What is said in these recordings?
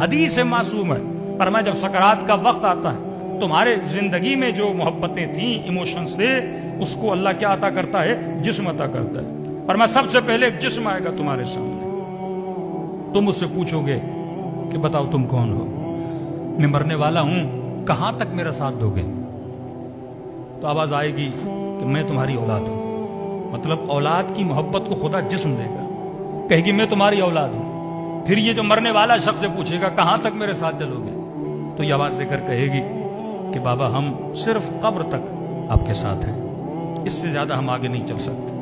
حدیث معصوم ہے، فرمایا جب سکرات کا وقت آتا ہے تمہارے زندگی میں جو محبتیں تھیں، ایموشنز تھے، اس کو اللہ کیا عطا کرتا ہے؟ جسم عطا کرتا ہے۔ فرمایا سب سے پہلے ایک جسم آئے گا تمہارے سامنے، تم اس سے پوچھو گے کہ بتاؤ تم کون ہو؟ میں مرنے والا ہوں، کہاں تک میرا ساتھ دو گے؟ تو آواز آئے گی کہ میں تمہاری اولاد ہوں۔ مطلب اولاد کی محبت کو خدا جسم دے گا، کہے گی میں تمہاری اولاد ہوں۔ پھر یہ جو مرنے والا شخص سے پوچھے گا کہاں تک میرے ساتھ چلو گے؟ تو یہ آواز دے کر کہے گی کہ بابا ہم صرف قبر تک آپ کے ساتھ ہیں، اس سے زیادہ ہم آگے نہیں چل سکتے۔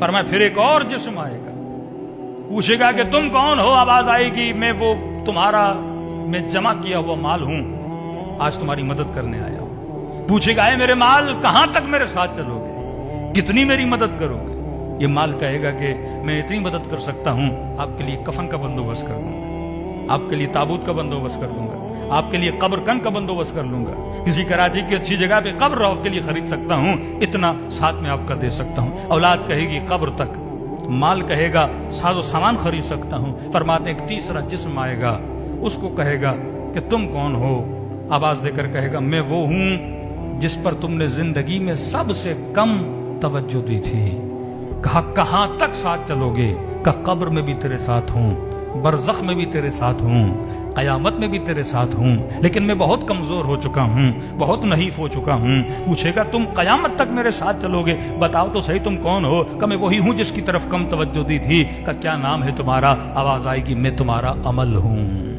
فرمایا پھر ایک اور جسم آئے گا، پوچھے گا کہ تم کون ہو؟ آواز آئے گی میں وہ تمہارا میں جمع کیا ہوا مال ہوں، آج تمہاری مدد کرنے آیا ہوں۔ پوچھے گا اے میرے مال کہاں تک میرے ساتھ چلو گے؟ کتنی میری مدد کرو گے؟ یہ مال کہے گا کہ میں اتنی مدد کر سکتا ہوں، آپ کے لیے کفن کا بندوبست کر دوں گا، آپ کے لیے تابوت کا بندوبست کر دوں گا، آپ کے لیے قبر کن کا بندوبست کر لوں گا، کسی کراچی کی اچھی جگہ پہ قبر آپ کے لیے خرید سکتا ہوں، اتنا ساتھ میں آپ کا دے سکتا ہوں۔ اولاد کہے گی قبر تک، مال کہے گا ساز و سامان خرید سکتا ہوں۔ فرماتے ایک تیسرا جسم آئے گا، اس کو کہے گا کہ تم کون ہو؟ آواز دے کر کہے گا میں وہ ہوں جس پر تم نے زندگی میں سب سے کم توجہ دی تھی۔ کہا کہاں تک ساتھ چلو گے؟ کہا قبر میں بھی تیرے ساتھ ہوں، برزخ میں بھی تیرے ساتھ ہوں، قیامت میں بھی تیرے ساتھ ہوں، لیکن میں بہت کمزور ہو چکا ہوں، بہت نحیف ہو چکا ہوں۔ پوچھے گا تم قیامت تک میرے ساتھ چلو گے؟ بتاؤ تو صحیح تم کون ہو؟ کہ میں وہی ہوں جس کی طرف کم توجہ دی تھی۔ کہ کیا نام ہے تمہارا؟ آواز آئے گی میں تمہارا عمل ہوں۔